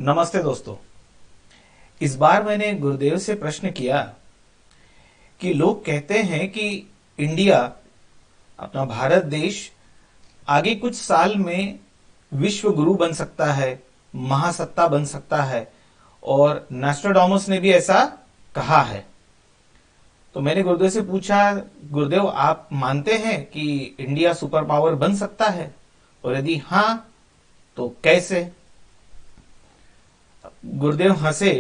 नमस्ते दोस्तों। इस बार मैंने गुरुदेव से प्रश्न किया कि लोग कहते हैं कि इंडिया, अपना भारत देश आगे कुछ साल में विश्व गुरु बन सकता है, महासत्ता बन सकता है, और नोस्ट्राडामस ने भी ऐसा कहा है। तो मैंने गुरुदेव से पूछा, गुरुदेव आप मानते हैं कि इंडिया सुपर पावर बन सकता है, और यदि हां तो कैसे? गुरुदेव हंसे,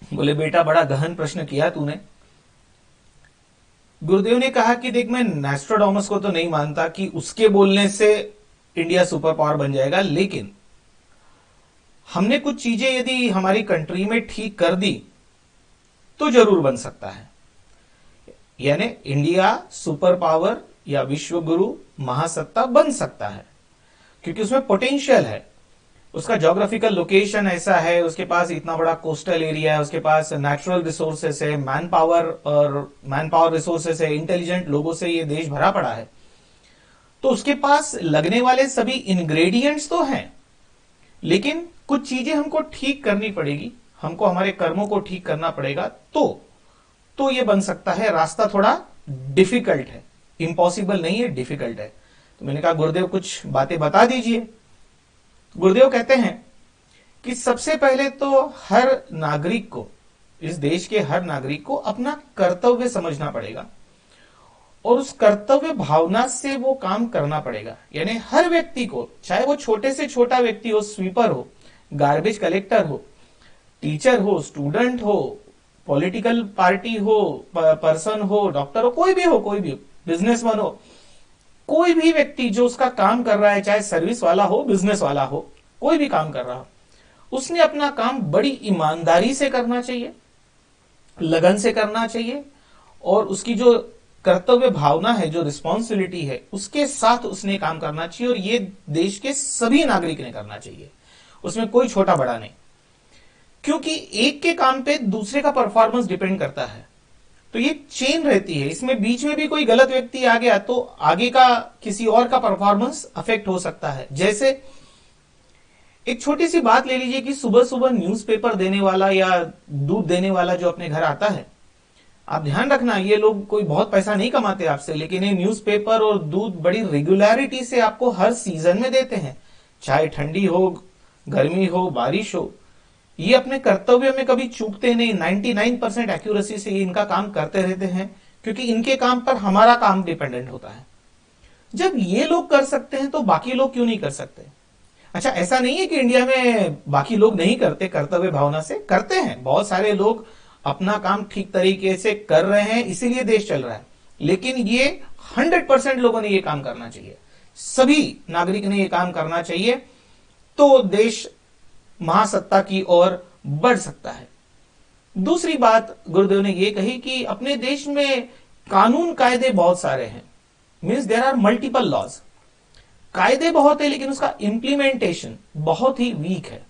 बोले बेटा बड़ा गहन प्रश्न किया तूने। गुरुदेव ने कहा कि देख, मैं नोस्ट्राडामस को तो नहीं मानता कि उसके बोलने से इंडिया सुपर पावर बन जाएगा, लेकिन हमने कुछ चीजें यदि हमारी कंट्री में ठीक कर दी तो जरूर बन सकता है। यानी इंडिया सुपर पावर या विश्व गुरु महासत्ता बन सकता है, क्योंकि उसमें पोटेंशियल है। उसका ज्योग्राफिकल लोकेशन ऐसा है, उसके पास इतना बड़ा कोस्टल एरिया है, उसके पास नेचुरल रिसोर्सेस है, मैन पावर रिसोर्सेस है, इंटेलिजेंट लोगों से ये देश भरा पड़ा है। तो उसके पास लगने वाले सभी इंग्रेडिएंट्स तो हैं, लेकिन कुछ चीजें हमको ठीक करनी पड़ेगी, हमको हमारे कर्मों को ठीक करना पड़ेगा, तो ये बन सकता है। रास्ता थोड़ा डिफिकल्ट है, इम्पॉसिबल नहीं है, डिफिकल्ट है। तो मैंने कहा गुरुदेव कुछ बातें बता दीजिए। गुरुदेव कहते हैं कि सबसे पहले तो हर नागरिक को, इस देश के हर नागरिक को अपना कर्तव्य समझना पड़ेगा, और उस कर्तव्य भावना से वो काम करना पड़ेगा। यानी हर व्यक्ति को, चाहे वो छोटे से छोटा व्यक्ति हो, स्वीपर हो, गार्बेज कलेक्टर हो, टीचर हो, स्टूडेंट हो, पॉलिटिकल पार्टी हो, पर्सन हो, डॉक्टर हो, कोई भी हो, बिजनेसमैन हो, कोई भी व्यक्ति जो उसका काम कर रहा है, चाहे सर्विस वाला हो, बिजनेस वाला हो, कोई भी काम कर रहा हो, उसने अपना काम बड़ी ईमानदारी से करना चाहिए, लगन से करना चाहिए, और उसकी जो कर्तव्य भावना है, जो रिस्पॉन्सिबिलिटी है, उसके साथ उसने काम करना चाहिए। और ये देश के सभी नागरिक ने करना चाहिए, उसमें कोई छोटा बड़ा नहीं, क्योंकि एक के काम पे दूसरे का परफॉर्मेंस डिपेंड करता है। तो ये चेन रहती है, इसमें बीच में भी कोई गलत व्यक्ति आ गया तो आगे का किसी और का परफॉर्मेंस अफेक्ट हो सकता है। जैसे एक छोटी सी बात ले लीजिए कि सुबह सुबह न्यूज़पेपर देने वाला या दूध देने वाला जो अपने घर आता है, आप ध्यान रखना, ये लोग कोई बहुत पैसा नहीं कमाते आपसे, लेकिन ये न्यूज़पेपर और दूध बड़ी रेगुलरिटी से आपको हर सीजन में देते हैं, चाहे ठंडी हो, गर्मी हो, बारिश हो। ये अपने कर्तव्य में कभी चूकते नहीं, 99% एक्यूरेसी से ये इनका काम करते रहते हैं, क्योंकि इनके काम पर हमारा काम डिपेंडेंट होता है। जब ये लोग कर सकते हैं तो बाकी लोग क्यों नहीं कर सकते? अच्छा, ऐसा नहीं है कि इंडिया में बाकी लोग नहीं करते, कर्तव्य भावना से करते हैं। बहुत सारे लोग अपना काम ठीक तरीके से कर रहे हैं, इसीलिए देश चल रहा है। लेकिन ये 100% लोगों ने ये काम करना चाहिए, सभी नागरिक ने ये काम करना चाहिए, तो देश महासत्ता की ओर बढ़ सकता है। दूसरी बात गुरुदेव ने यह कही कि अपने देश में कानून कायदे बहुत सारे हैं, means there are multiple laws. कायदे बहुत है, लेकिन उसका इंप्लीमेंटेशन बहुत ही वीक है।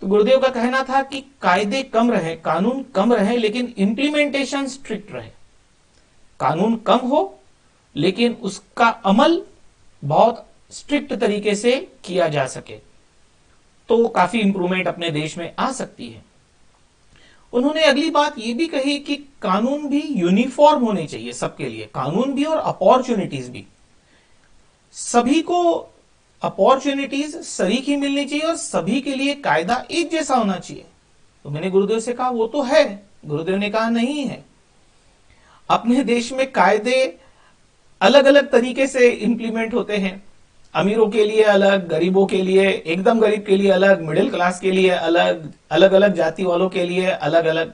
तो गुरुदेव का कहना था कि कायदे कम रहे, कानून कम रहे, लेकिन इंप्लीमेंटेशन स्ट्रिक्ट रहे। कानून कम हो, लेकिन उसका अमल बहुत स्ट्रिक्ट तरीके से किया जा सके, तो काफी इंप्रूवमेंट अपने देश में आ सकती है। उन्होंने अगली बात यह भी कही कि कानून भी यूनिफॉर्म होने चाहिए सबके लिए, कानून भी और अपॉर्चुनिटीज भी। सभी को अपॉर्चुनिटीज सरीख ही मिलनी चाहिए, और सभी के लिए कायदा एक जैसा होना चाहिए। तो मैंने गुरुदेव से कहा वो तो है। गुरुदेव ने कहा नहीं है, अपने देश में कायदे अलग अलग तरीके से इंप्लीमेंट होते हैं। अमीरों के लिए अलग, गरीबों के लिए, एकदम गरीब के लिए अलग, मिडिल क्लास के लिए अलग, अलग अलग जाति वालों के लिए अलग अलग।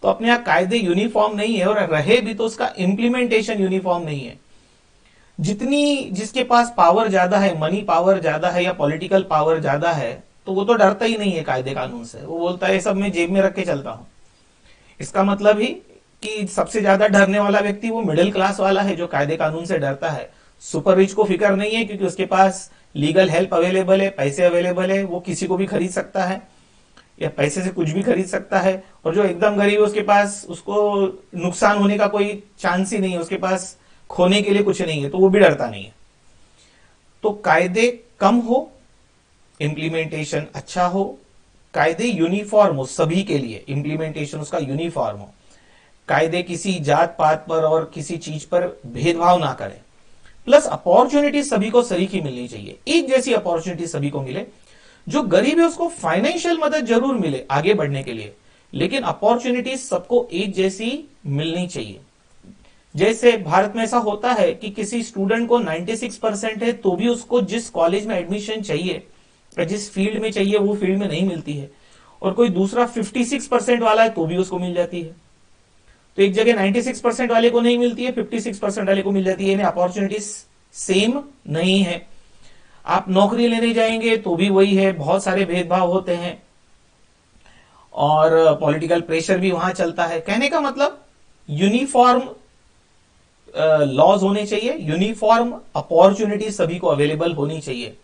तो अपने यहाँ कायदे यूनिफॉर्म नहीं है, और रहे भी तो उसका इंप्लीमेंटेशन यूनिफॉर्म नहीं है। जिसके पास पावर ज्यादा है, मनी पावर ज्यादा है, या पॉलिटिकल पावर ज्यादा है, तो वो तो डरता ही नहीं है कायदे कानून से। वो बोलता है सब मैं जेब में रख के चलता हूं। इसका मतलब ही कि सबसे ज्यादा डरने वाला व्यक्ति वो मिडिल क्लास वाला है, जो कायदे कानून से डरता है। सुपर रिच को फिक्र नहीं है, क्योंकि उसके पास लीगल हेल्प अवेलेबल है, पैसे अवेलेबल है, वो किसी को भी खरीद सकता है, या पैसे से कुछ भी खरीद सकता है। और जो एकदम गरीब है, उसके पास, उसको नुकसान होने का कोई चांस ही नहीं है, उसके पास खोने के लिए कुछ नहीं है, तो वो भी डरता नहीं है। तो कायदे कम हो, इंप्लीमेंटेशन अच्छा हो, कायदे यूनिफॉर्म हो सभी के लिए, इंप्लीमेंटेशन उसका यूनिफॉर्म हो, कायदे किसी जात पात पर और किसी चीज पर भेदभाव ना करें, प्लस अपॉर्चुनिटी सभी को सरीखी मिलनी चाहिए, एक जैसी अपॉर्चुनिटी सभी को मिले। जो गरीब है उसको फाइनेंशियल मदद जरूर मिले आगे बढ़ने के लिए, लेकिन अपॉर्चुनिटी सबको एक जैसी मिलनी चाहिए। जैसे भारत में ऐसा होता है कि किसी स्टूडेंट को 96% है तो भी उसको जिस कॉलेज में एडमिशन चाहिए या जिस फील्ड में चाहिए वो फील्ड में नहीं मिलती है, और कोई दूसरा 56% वाला है तो भी उसको मिल जाती है। तो एक जगह 96% वाले को नहीं मिलती है, 56% वाले को मिल जाती है, अपॉर्चुनिटीज सेम नहीं है। आप नौकरी लेने जाएंगे तो भी वही है, बहुत सारे भेदभाव होते हैं और पॉलिटिकल प्रेशर भी वहां चलता है। कहने का मतलब यूनिफॉर्म लॉज होने चाहिए, यूनिफॉर्म अपॉर्चुनिटी सभी को अवेलेबल होनी चाहिए।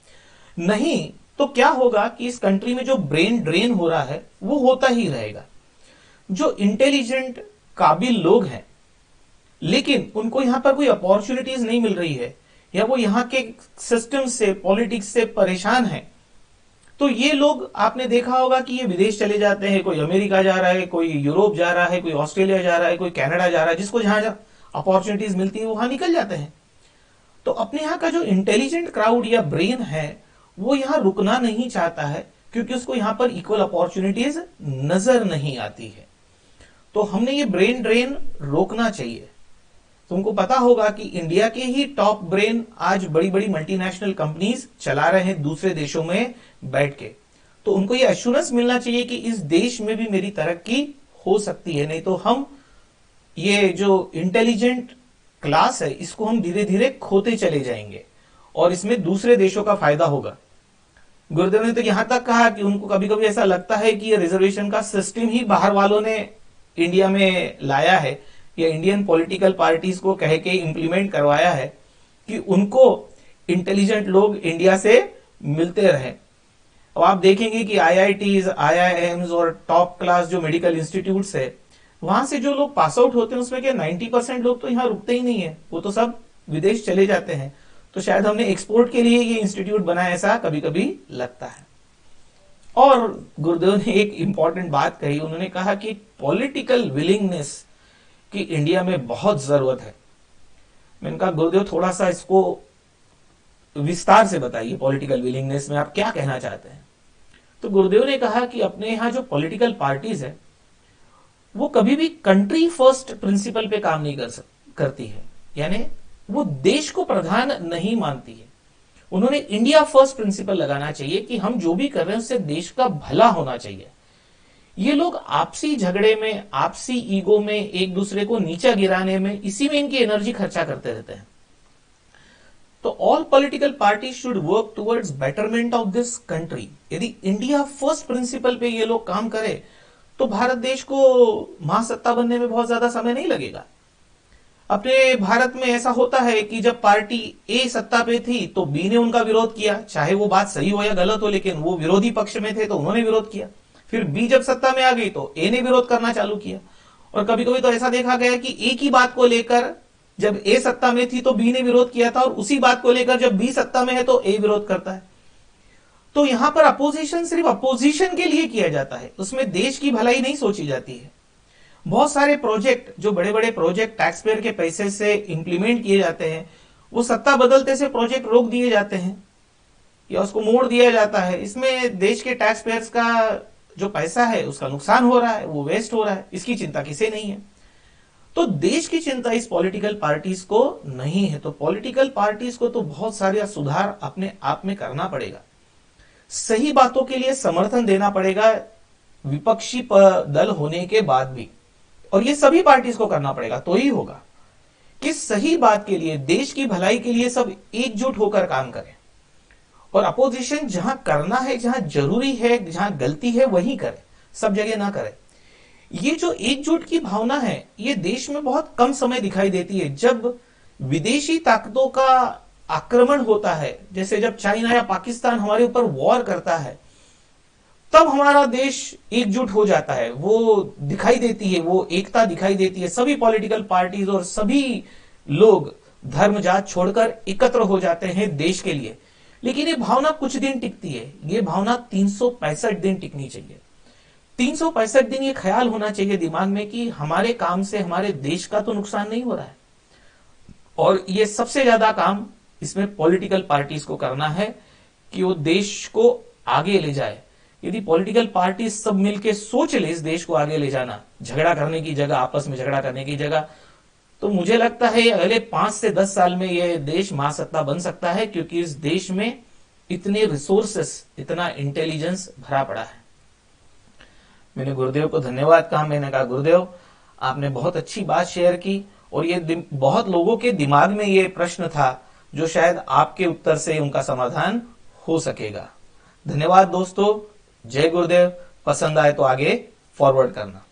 नहीं तो क्या होगा कि इस कंट्री में जो ब्रेन ड्रेन हो रहा है वो होता ही रहेगा। जो इंटेलिजेंट काबिल लोग हैं लेकिन उनको यहां पर कोई अपॉर्चुनिटीज नहीं मिल रही है, या वो यहां के सिस्टम से, पॉलिटिक्स से परेशान है, तो ये लोग आपने देखा होगा कि ये विदेश चले जाते हैं। कोई अमेरिका जा रहा है, कोई यूरोप जा रहा है, कोई ऑस्ट्रेलिया जा रहा है, कोई कनाडा जा रहा है, जिसको जहां अपॉर्चुनिटीज मिलती है वहां निकल जाते हैं। तो अपने यहां का जो इंटेलिजेंट क्राउड या ब्रेन है वो यहां रुकना नहीं चाहता है, क्योंकि उसको यहां पर इक्वल अपॉर्चुनिटीज नजर नहीं आती है। तो हमने ये ब्रेन ड्रेन रोकना चाहिए। तुमको पता होगा कि इंडिया के ही टॉप ब्रेन आज बड़ी बड़ी मल्टीनेशनल कंपनीज चला रहे हैं दूसरे देशों में बैठ के। तो उनको ये एश्योरेंस मिलना चाहिए कि इस देश में भी मेरी तरक्की हो सकती है, नहीं तो हम ये जो इंटेलिजेंट क्लास है इसको हम धीरे धीरे खोते चले जाएंगे और इसमें दूसरे देशों का फायदा होगा। गुरुदेव ने तो यहां तक कहा कि उनको कभी कभी ऐसा लगता है कि ये रिजर्वेशन का सिस्टम ही बाहर वालों ने इंडिया में लाया है, या इंडियन पॉलिटिकल पार्टीज को कह के इंप्लीमेंट करवाया है कि उनको इंटेलिजेंट लोग इंडिया से मिलते रहे। अब आप देखेंगे कि आईआईटीज, आईआईएम्स और टॉप क्लास जो मेडिकल इंस्टीट्यूट्स है, वहां से जो लोग पास आउट होते हैं उसमें क्या 90% लोग तो यहाँ रुकते ही नहीं है, वो तो सब विदेश चले जाते हैं। तो शायद हमने एक्सपोर्ट के लिए ये इंस्टीट्यूट बनाया, ऐसा कभी कभी लगता है। और गुरुदेव ने एक इंपॉर्टेंट बात कही, उन्होंने कहा कि पॉलिटिकल विलिंगनेस की इंडिया में बहुत जरूरत है। मैंने कहा गुरुदेव थोड़ा सा इसको विस्तार से बताइए, पॉलिटिकल विलिंगनेस में आप क्या कहना चाहते हैं। तो गुरुदेव ने कहा कि अपने यहां जो पॉलिटिकल पार्टीज है वो कभी भी कंट्री फर्स्ट प्रिंसिपल पे काम नहीं करती है, यानी वो देश को प्रधान नहीं मानती है। उन्होंने इंडिया फर्स्ट प्रिंसिपल लगाना चाहिए कि हम जो भी कर रहे हैं उससे देश का भला होना चाहिए। ये लोग आपसी झगड़े में, आपसी ईगो में, एक दूसरे को नीचा गिराने में, इसी में इनकी एनर्जी खर्चा करते रहते हैं। तो all political party should work towards betterment of this country. यदि इंडिया फर्स्ट प्रिंसिपल पे ये लोग काम करें तो भारत देश को महासत्ता बनने में बहुत ज्यादा समय नहीं लगेगा। अपने भारत में ऐसा होता है कि जब पार्टी ए सत्ता पे थी तो बी ने उनका विरोध किया, चाहे वो बात सही हो या गलत हो, लेकिन वो विरोधी पक्ष में थे तो उन्होंने विरोध किया। फिर बी जब सत्ता में आ गई तो ए ने विरोध करना चालू किया। और कभी कभी तो ऐसा देखा गया कि एक ही बात को लेकर जब ए सत्ता में थी तो बी ने विरोध किया था, और उसी बात को लेकर जब बी सत्ता में है तो ए विरोध करता है। तो यहां पर अपोजिशन सिर्फ अपोजिशन के लिए किया जाता है, उसमें देश की भलाई नहीं सोची जाती है। बहुत सारे प्रोजेक्ट, जो बड़े बड़े प्रोजेक्ट टैक्स पेयर के पैसे से इंप्लीमेंट किए जाते हैं, वो सत्ता बदलते से प्रोजेक्ट रोक दिए जाते हैं या उसको मोड़ दिया जाता है। इसमें देश के टैक्स पेयर्स का जो पैसा है उसका नुकसान हो रहा है, वो वेस्ट हो रहा है, इसकी चिंता किसे नहीं है। तो देश की चिंता इस पॉलिटिकल पार्टीज को नहीं है। तो पॉलिटिकल पार्टीज को तो बहुत सारे सुधार अपने आप में करना पड़ेगा, सही बातों के लिए समर्थन देना पड़ेगा विपक्षी दल होने के बाद भी, और ये सभी पार्टीज को करना पड़ेगा तो ही होगा कि सही बात के लिए, देश की भलाई के लिए सब एकजुट होकर काम करें। और अपोजिशन जहां करना है, जहां जरूरी है, जहां गलती है वहीं करे, सब जगह ना करे। ये जो एकजुट की भावना है ये देश में बहुत कम समय दिखाई देती है। जब विदेशी ताकतों का आक्रमण होता है, जैसे जब चाइना या पाकिस्तान हमारे ऊपर वॉर करता है, तब हमारा देश एकजुट हो जाता है, वो दिखाई देती है, वो एकता दिखाई देती है। सभी पॉलिटिकल पार्टीज और सभी लोग धर्म जात छोड़कर एकत्र हो जाते हैं देश के लिए। लेकिन ये भावना कुछ दिन टिकती है, ये भावना 365 दिन टिकनी चाहिए। 365 दिन ये ख्याल होना चाहिए दिमाग में कि हमारे काम से हमारे देश का तो नुकसान नहीं हो रहा है, और ये सबसे ज्यादा काम इसमें पॉलिटिकल पार्टीज को करना है कि वो देश को आगे ले जाए। यदि पॉलिटिकल पार्टी सब मिलकर सोच ले इस देश को आगे ले जाना, झगड़ा करने की जगह, आपस में झगड़ा करने की जगह, तो मुझे लगता है अगले 5 से 10 साल में यह देश महासत्ता बन सकता है, क्योंकि इस देश में इतने रिसोर्सेस, इतना इंटेलिजेंस भरा पड़ा है। मैंने गुरुदेव को धन्यवाद कहा, मैंने कहा गुरुदेव आपने बहुत अच्छी बात शेयर की, और ये बहुत लोगों के दिमाग में ये प्रश्न था जो शायद आपके उत्तर से उनका समाधान हो सकेगा। धन्यवाद दोस्तों, जय गुरुदेव। पसंद आए तो आगे फॉरवर्ड करना।